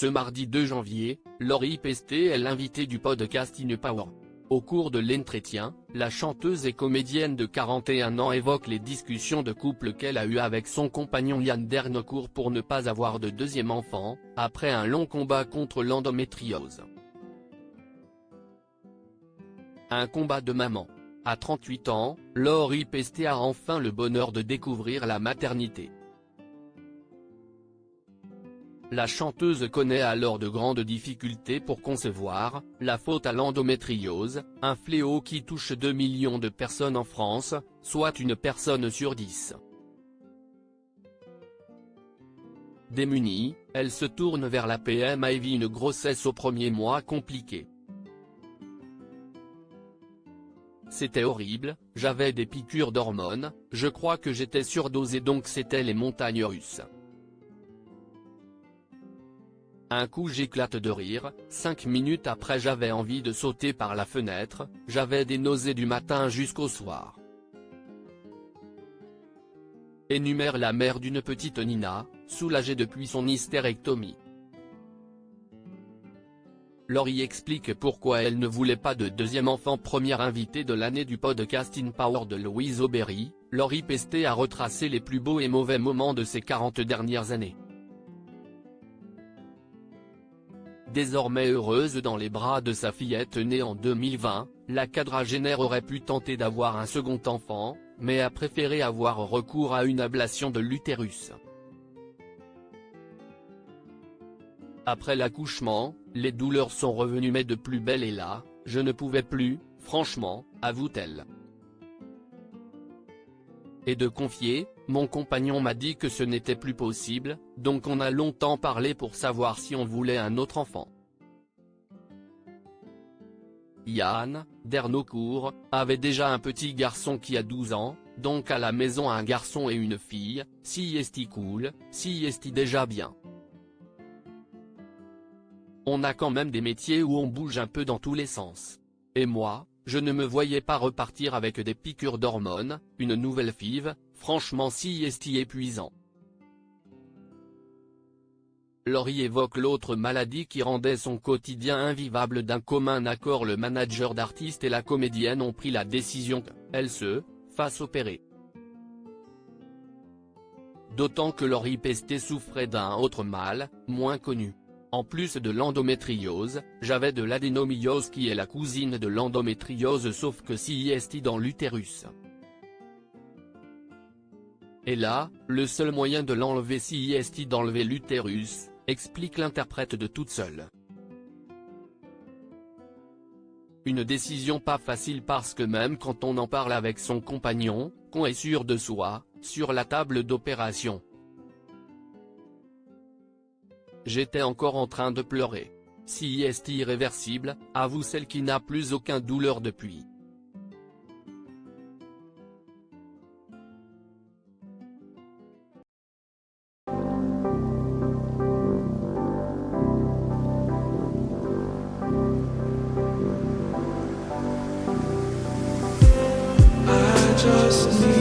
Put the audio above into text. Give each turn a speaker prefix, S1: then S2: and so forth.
S1: Ce mardi 2 janvier, Lori Pesté est l'invitée du podcast In Power. Au cours de l'entretien, la chanteuse et comédienne de 41 ans évoque les discussions de couple qu'elle a eues avec son compagnon Yann Dernocourt pour ne pas avoir de deuxième enfant, après un long combat contre l'endométriose. Un combat de maman. À 38 ans, Lori Pesté a enfin le bonheur de découvrir la maternité. La chanteuse connaît alors de grandes difficultés pour concevoir, la faute à l'endométriose, un fléau qui touche 2 millions de personnes en France, soit une personne sur 10. Démunie, elle se tourne vers la PMA et vit une grossesse au premier mois compliquée. C'était horrible, j'avais des piqûres d'hormones, je crois que j'étais surdosée donc c'était les montagnes russes. Un coup j'éclate de rire, 5 minutes après j'avais envie de sauter par la fenêtre, j'avais des nausées du matin jusqu'au soir. Énumère la mère d'une petite Nina, soulagée depuis son hystérectomie. Lori explique pourquoi elle ne voulait pas de deuxième enfant. Première invitée de l'année du podcast In Power de Louise Aubéry, Lori Pesté a retracé les plus beaux et mauvais moments de ses 40 dernières années. Désormais heureuse dans les bras de sa fillette née en 2020, la quadragénaire aurait pu tenter d'avoir un second enfant, mais a préféré avoir recours à une ablation de l'utérus. Après l'accouchement, les douleurs sont revenues mais de plus belle et là, je ne pouvais plus, franchement, avoue-t-elle. Et de confier, mon compagnon m'a dit que ce n'était plus possible, donc on a longtemps parlé pour savoir si on voulait un autre enfant. Yann Dernocourt avait déjà un petit garçon qui a 12 ans, donc à la maison un garçon et une fille, si est-il cool, si est-il déjà bien. On a quand même des métiers où on bouge un peu dans tous les sens. Et moi, je ne me voyais pas repartir avec des piqûres d'hormones, une nouvelle FIV, franchement si est-il épuisant. Lori évoque l'autre maladie qui rendait son quotidien invivable. D'un commun accord, le manager d'artistes et la comédienne ont pris la décision qu'elle se fasse opérer. D'autant que Lori Pesté souffrait d'un autre mal, moins connu. En plus de l'endométriose, j'avais de l'adénomyose qui est la cousine de l'endométriose sauf que si est dans l'utérus. Et là, le seul moyen de l'enlever si est d'enlever l'utérus, explique l'interprète de Toute Seule. Une décision pas facile parce que même quand on en parle avec son compagnon, qu'on est sûr de soi, sur la table d'opération. J'étais encore en train de pleurer. Si est irréversible, avoue celle qui n'a plus aucun douleur depuis.
S2: I just need